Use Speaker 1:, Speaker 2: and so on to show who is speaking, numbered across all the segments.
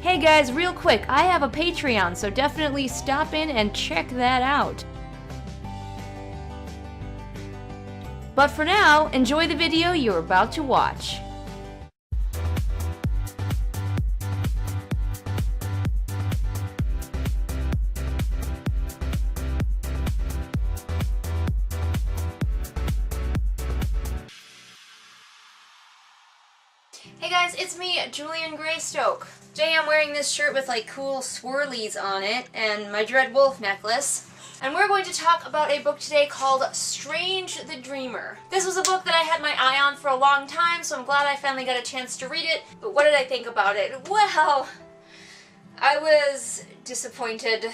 Speaker 1: Hey guys, real quick, I have a Patreon, so definitely stop in and check that out. But for now, enjoy the video you're about to watch. Hey guys, it's me, Julian Greystoke. Today I'm wearing this shirt with like cool swirlies on it and my Dread Wolf necklace. And we're going to talk about a book today called Strange the Dreamer. This was a book that I had my eye on for a long time, so I'm glad I finally got a chance to read it. But what did I think about it? Well, I was disappointed.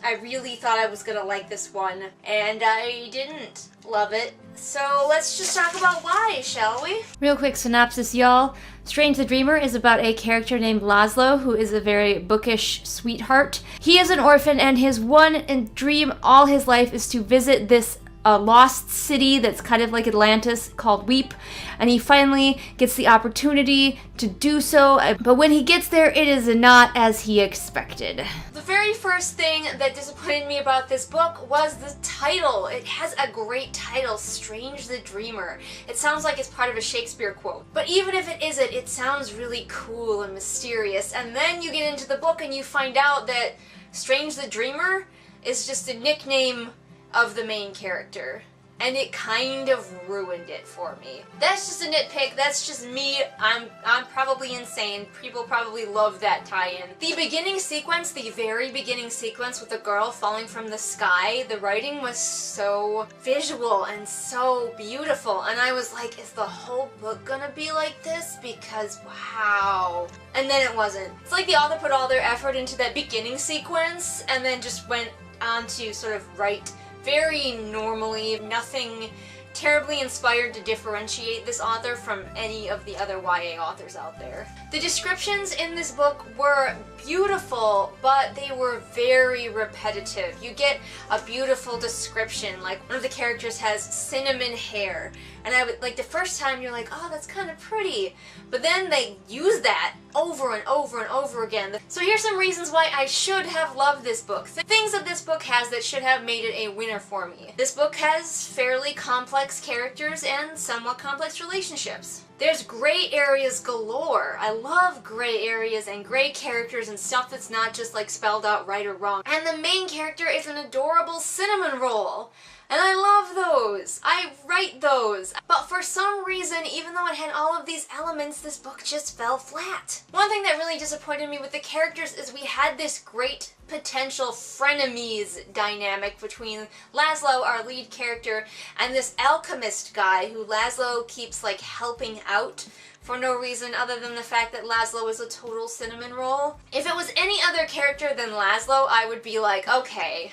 Speaker 1: I really thought I was gonna like this one, and I didn't love it. So let's just talk about why, shall we? Real quick synopsis, y'all. Strange the Dreamer is about a character named Laszlo, who is a very bookish sweetheart. He is an orphan, and his one dream all his life is to visit this lost city that's kind of like Atlantis called Weep, and he finally gets the opportunity to do so, but when he gets there, it is not as he expected. The very first thing that disappointed me about this book was the title. It has a great title, Strange the Dreamer. It sounds like it's part of a Shakespeare quote, but even if it isn't, it sounds really cool and mysterious, and then you get into the book and you find out that Strange the Dreamer is just a nickname of the main character, and it kind of ruined it for me. That's just a nitpick, that's just me. I'm probably insane. People probably love that tie-in. The beginning sequence, the very beginning sequence with the girl falling from the sky, the writing was so visual and so beautiful, and I was like, is the whole book gonna be like this? Because wow. And then it wasn't. It's like the author put all their effort into that beginning sequence and then just went on to sort of write very normally, nothing terribly inspired to differentiate this author from any of the other YA authors out there. The descriptions in this book were beautiful, but they were very repetitive. You get a beautiful description, like one of the characters has cinnamon hair, and I would, like, the first time you're like, oh, that's kind of pretty, but then they use that over and over and over again. So here's some reasons why I should have loved this book. Things that this book has that should have made it a winner for me. This book has fairly complex characters and somewhat complex relationships. There's gray areas galore. I love gray areas and gray characters and stuff that's not just like spelled out right or wrong. And the main character is an adorable cinnamon roll. And I love those. I write those. But for some reason, even though it had all of these elements, this book just fell flat. One thing that really disappointed me with the characters is we had this great potential frenemies dynamic between Laszlo, our lead character, and this alchemist guy who Laszlo keeps like helping out for no reason other than the fact that Laszlo is a total cinnamon roll. If it was any other character than Laszlo, I would be like, okay,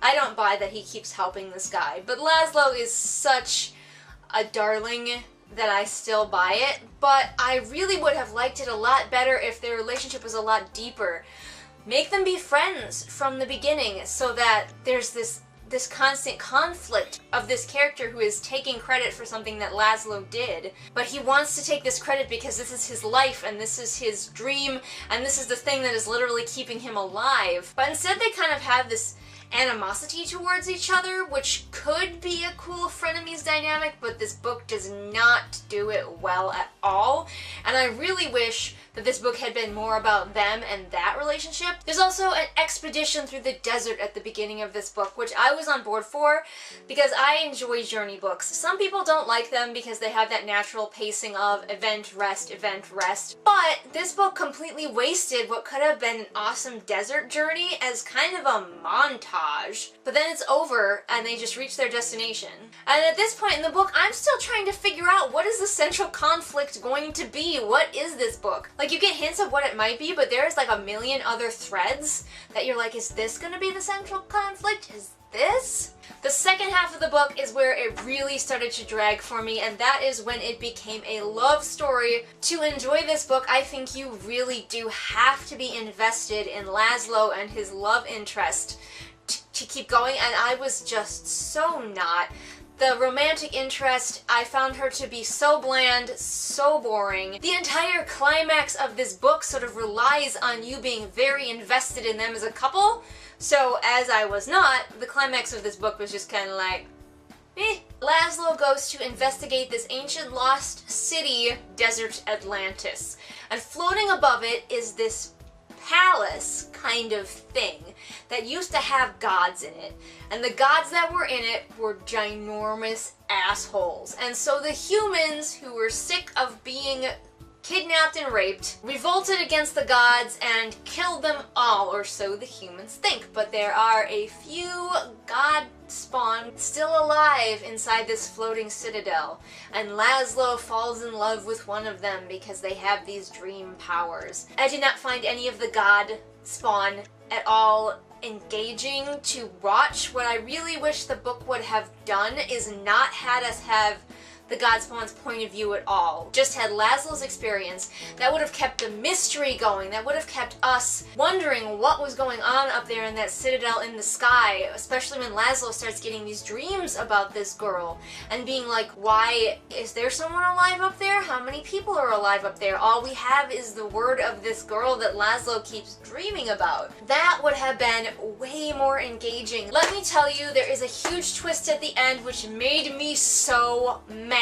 Speaker 1: I don't buy that he keeps helping this guy, but Laszlo is such a darling that I still buy it, but I really would have liked it a lot better if their relationship was a lot deeper. Make them be friends from the beginning so that there's this constant conflict of this character who is taking credit for something that Laszlo did, but he wants to take this credit because this is his life and this is his dream and this is the thing that is literally keeping him alive. But instead they kind of have this animosity towards each other, which could be a cool frenemies dynamic, but this book does not do it well at all, and I really wish that this book had been more about them and that relationship. There's also an expedition through the desert at the beginning of this book, which I was on board for because I enjoy journey books. Some people don't like them because they have that natural pacing of event, rest, but this book completely wasted what could have been an awesome desert journey as kind of a montage. But then it's over and they just reach their destination. And at this point in the book, I'm still trying to figure out what is the central conflict going to be? What is this book? Like, you get hints of what it might be, but there's like a million other threads that you're like, is this gonna be the central conflict? Is this? The second half of the book is where it really started to drag for me, and that is when it became a love story. To enjoy this book, I think you really do have to be invested in Laszlo and his love interest to keep going, and I was just so not. The romantic interest, I found her to be so bland, so boring. The entire climax of this book sort of relies on you being very invested in them as a couple, so as I was not, the climax of this book was just kind of like, eh. Laszlo goes to investigate this ancient lost city, Desert Atlantis, and floating above it is this palace kind of thing that used to have gods in it, and the gods that were in it were ginormous assholes. And so the humans, who were sick of being kidnapped and raped, revolted against the gods and killed them all, or so the humans think. But there are a few god spawn still alive inside this floating citadel, and Laszlo falls in love with one of them because they have these dream powers. I did not find any of the god spawn at all engaging to watch. What I really wish the book would have done is not had us have the Godspawn's point of view at all. Just had Laszlo's experience. That would have kept the mystery going. That would have kept us wondering what was going on up there in that citadel in the sky, especially when Laszlo starts getting these dreams about this girl and being like, why is there someone alive up there? How many people are alive up there? All we have is the word of this girl that Laszlo keeps dreaming about. That would have been way more engaging. Let me tell you, there is a huge twist at the end which made me so mad.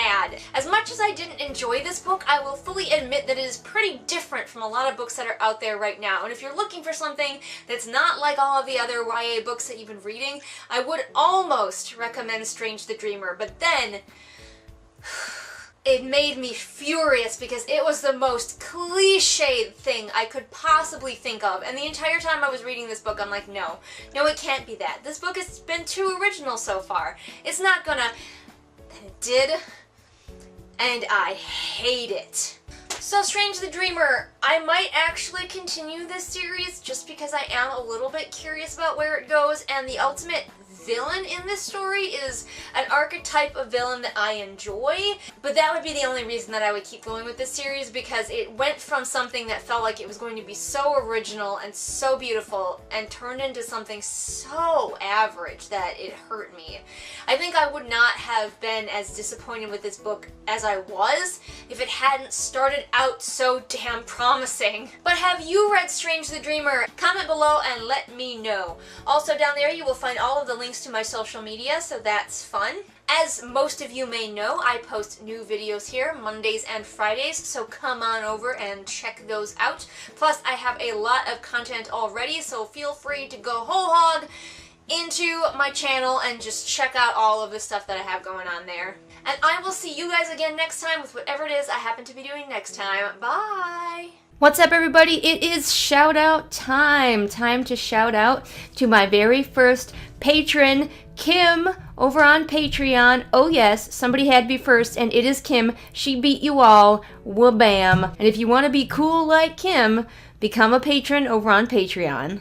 Speaker 1: As much as I didn't enjoy this book, I will fully admit that it is pretty different from a lot of books that are out there right now. And if you're looking for something that's not like all of the other YA books that you've been reading, I would almost recommend Strange the Dreamer. But then it made me furious because it was the most cliched thing I could possibly think of. And the entire time I was reading this book, I'm like, no, it can't be that. This book has been too original so far. It's not gonna... And it did. And I hate it. So Strange the Dreamer, I might actually continue this series just because I am a little bit curious about where it goes, and the ultimate villain in this story is an archetype of villain that I enjoy, but that would be the only reason that I would keep going with this series, because it went from something that felt like it was going to be so original and so beautiful and turned into something so average that it hurt me. I think I would not have been as disappointed with this book as I was if it hadn't started out so damn promising. But have you read Strange the Dreamer? Comment below and let me know. Also down there you will find all of the links to my social media, so that's fun. As most of you may know, I post new videos here Mondays and Fridays, so come on over and check those out. Plus, I have a lot of content already, so feel free to go whole hog into my channel and just check out all of the stuff that I have going on there. And I will see you guys again next time with whatever it is I happen to be doing next time. Bye! What's up, everybody? It is shout out time. Time to shout out to my very first patron, Kim, over on Patreon. Oh yes, somebody had to be first, and it is Kim. She beat you all. Wha-bam. And if you want to be cool like Kim, become a patron over on Patreon.